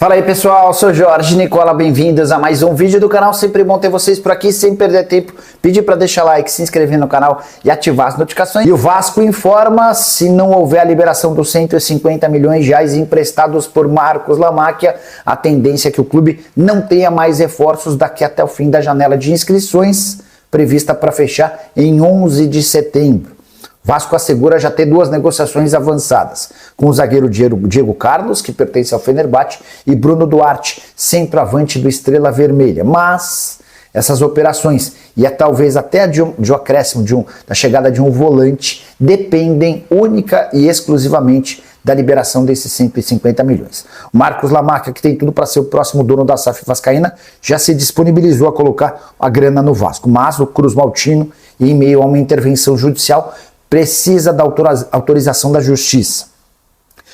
Fala aí pessoal, sou Jorge Nicola, bem-vindos a mais um vídeo do canal. Sempre bom ter vocês por aqui, sem perder tempo. Pedir para deixar like, se inscrever no canal e ativar as notificações. E o Vasco informa, se não houver a liberação dos 150 milhões de reais emprestados por Marcos Lamacchia, a tendência é que o clube não tenha mais reforços daqui até o fim da janela de inscrições, prevista para fechar em 11 de setembro. Vasco assegura já ter duas negociações avançadas, com o zagueiro Diego Carlos, que pertence ao Fenerbahçe, e Bruno Duarte, centroavante do Estrela Vermelha. Mas essas operações, e talvez até de um acréscimo, da chegada de um volante, dependem única e exclusivamente da liberação desses 150 milhões. O Marcos Lamacchia, que tem tudo para ser o próximo dono da SAF vascaína, já se disponibilizou a colocar a grana no Vasco, mas o Cruz Maltino, em meio a uma intervenção judicial, precisa da autorização da Justiça.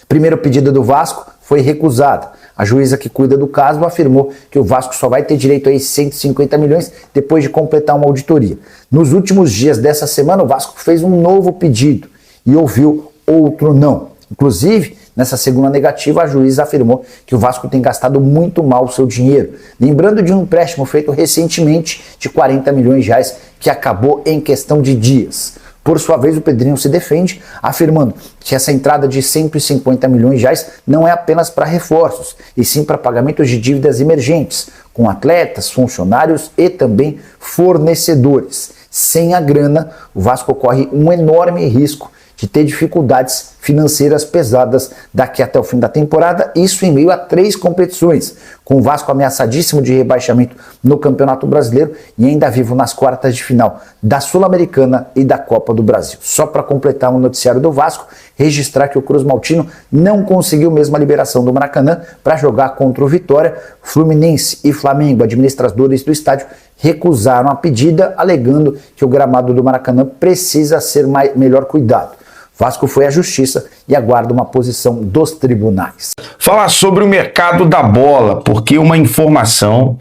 Primeiro pedido do Vasco foi recusado. A juíza que cuida do caso afirmou que o Vasco só vai ter direito a esses 150 milhões depois de completar uma auditoria. Nos últimos dias dessa semana, o Vasco fez um novo pedido e ouviu outro não. Inclusive, nessa segunda negativa, a juíza afirmou que o Vasco tem gastado muito mal o seu dinheiro, lembrando de um empréstimo feito recentemente de 40 milhões de reais que acabou em questão de dias. Por sua vez, o Pedrinho se defende, afirmando que essa entrada de 150 milhões de reais não é apenas para reforços, e sim para pagamentos de dívidas emergentes, com atletas, funcionários e também fornecedores. Sem a grana, o Vasco corre um enorme risco de ter dificuldades financeiras pesadas daqui até o fim da temporada, isso em meio a 3 competições, com o Vasco ameaçadíssimo de rebaixamento no Campeonato Brasileiro e ainda vivo nas quartas de final da Sul-Americana e da Copa do Brasil. Só para completar o noticiário do Vasco, registrar que o Cruz Maltino não conseguiu mesmo a liberação do Maracanã para jogar contra o Vitória. Fluminense e Flamengo, administradores do estádio, recusaram a pedida, alegando que o gramado do Maracanã precisa ser melhor cuidado. Vasco foi à justiça e aguarda uma posição dos tribunais. Falar sobre o mercado da bola, porque uma informação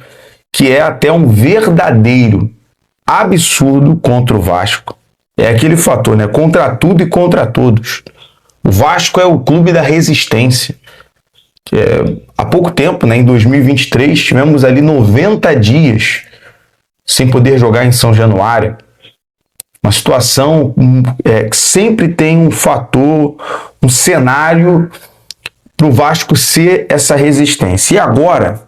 que é até um verdadeiro absurdo contra o Vasco. É aquele fator, né? Contra tudo e contra todos. O Vasco é o clube da resistência. Há pouco tempo, né, em 2023, tivemos ali 90 dias sem poder jogar em São Januário. Uma situação que sempre tem um fator, um cenário para o Vasco ser essa resistência. E agora,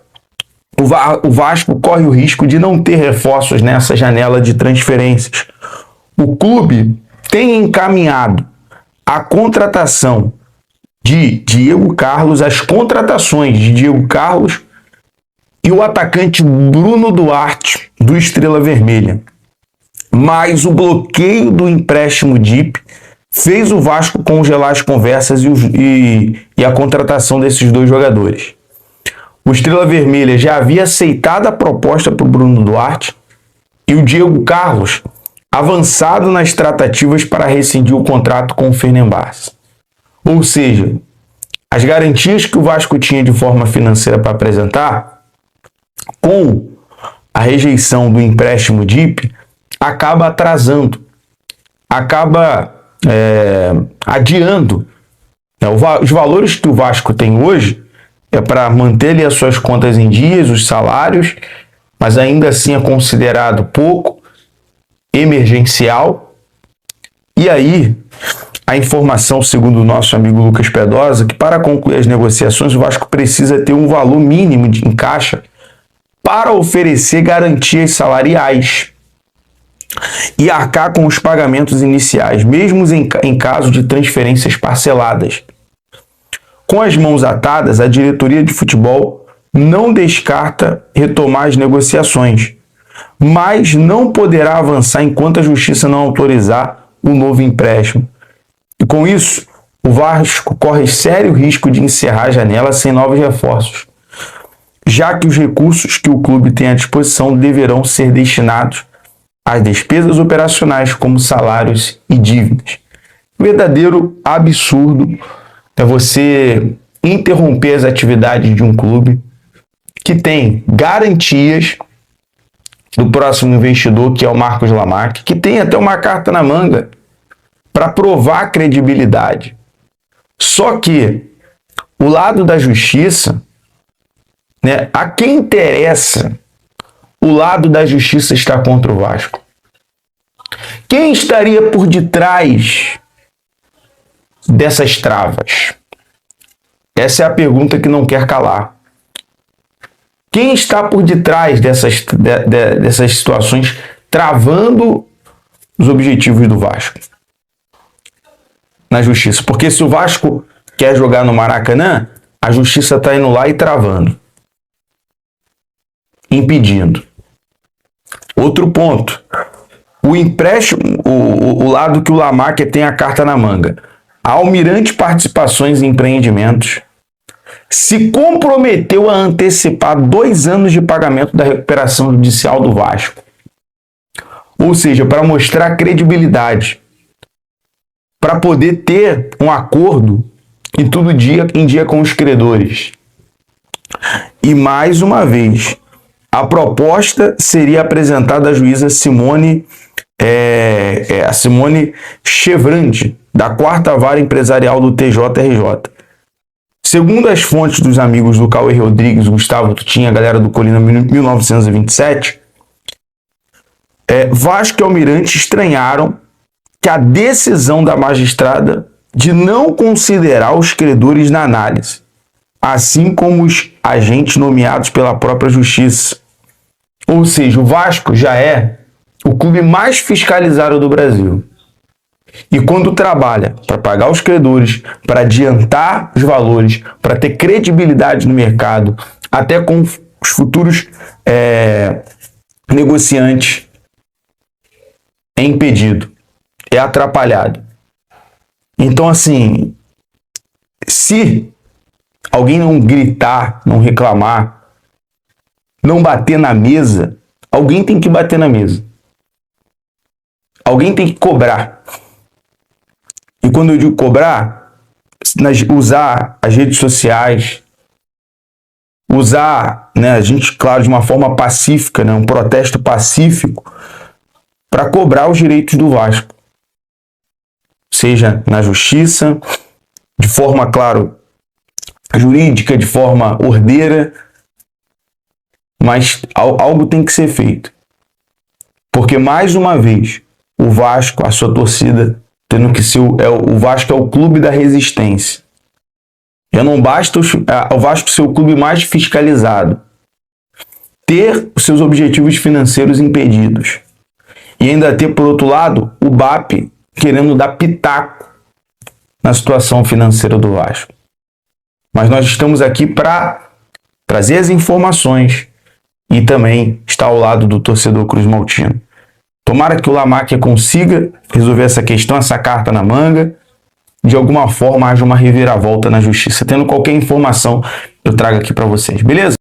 o Vasco corre o risco de não ter reforços nessa janela de transferências. O clube tem encaminhado a contratação de Diego Carlos, as contratações de Diego Carlos e o atacante Bruno Duarte, do Estrela Vermelha. Mas o bloqueio do empréstimo DIP fez o Vasco congelar as conversas e a contratação desses dois jogadores. O Estrela Vermelha já havia aceitado a proposta para o Bruno Duarte e o Diego Carlos avançado nas tratativas para rescindir o contrato com o Fenerbahçe. Ou seja, as garantias que o Vasco tinha de forma financeira para apresentar, com a rejeição do empréstimo DIP, acaba atrasando, acaba adiando. Os valores que o Vasco tem hoje é para manter ali as suas contas em dias, os salários, mas ainda assim é considerado pouco, emergencial. E aí, a informação, segundo o nosso amigo Lucas Pedrosa, que para concluir as negociações, o Vasco precisa ter um valor mínimo em caixa para oferecer garantias salariais e arcar com os pagamentos iniciais, mesmo em caso de transferências parceladas. Com as mãos atadas, a diretoria de futebol não descarta retomar as negociações, mas não poderá avançar enquanto a justiça não autorizar o novo empréstimo. E com isso, o Vasco corre sério risco de encerrar a janela sem novos reforços, já que os recursos que o clube tem à disposição deverão ser destinados às despesas operacionais, como salários e dívidas. Verdadeiro absurdo é você interromper as atividades de um clube que tem garantias do próximo investidor, que é o Marcos Lamacchia, que tem até uma carta na manga para provar a credibilidade. Só que o lado da justiça né? A quem interessa o lado da justiça estar contra o Vasco? Quem estaria por detrás dessas travas? Essa é a pergunta que não quer calar. Quem está por detrás dessas situações travando os objetivos do Vasco na justiça? Porque se o Vasco quer jogar no Maracanã, a justiça está indo lá e travando, impedindo. Outro ponto, o empréstimo, o lado que o Lamarca tem a carta na manga. A Almirante Participações em Empreendimentos se comprometeu a antecipar 2 anos de pagamento da recuperação judicial do Vasco. Ou seja, para mostrar credibilidade, para poder ter um acordo em dia com os credores. E mais uma vez, a proposta seria apresentada à juíza Simone Chevrandi, da 4ª Vara Empresarial do TJRJ. Segundo as fontes dos amigos do Cauê Rodrigues, Gustavo Tutinha, a galera do Colina 1927, Vasco e Almirante estranharam que a decisão da magistrada de não considerar os credores na análise, assim como os agentes nomeados pela própria justiça. Ou seja, o Vasco já é o clube mais fiscalizado do Brasil. E quando trabalha para pagar os credores, para adiantar os valores, para ter credibilidade no mercado, até com os futuros negociantes, é impedido, é atrapalhado. Então, assim, se alguém não gritar, não reclamar, não bater na mesa, alguém tem que bater na mesa. Alguém tem que cobrar. E quando eu digo cobrar, usar as redes sociais, usar, a gente, claro, de uma forma pacífica, um protesto pacífico, para cobrar os direitos do Vasco. Seja na justiça, de forma, claro, jurídica, de forma ordeira, mas algo tem que ser feito. Porque, mais uma vez, o Vasco, a sua torcida, tendo que ser o Vasco é o clube da resistência. Já não basta o Vasco ser o clube mais fiscalizado, ter os seus objetivos financeiros impedidos e ainda ter, por outro lado, o BAP querendo dar pitaco na situação financeira do Vasco. Mas nós estamos aqui para trazer as informações e também estar ao lado do torcedor cruzmaltino. Tomara que o Lamarca consiga resolver essa questão, essa carta na manga. De alguma forma haja uma reviravolta na justiça. Tendo qualquer informação, eu trago aqui para vocês, beleza?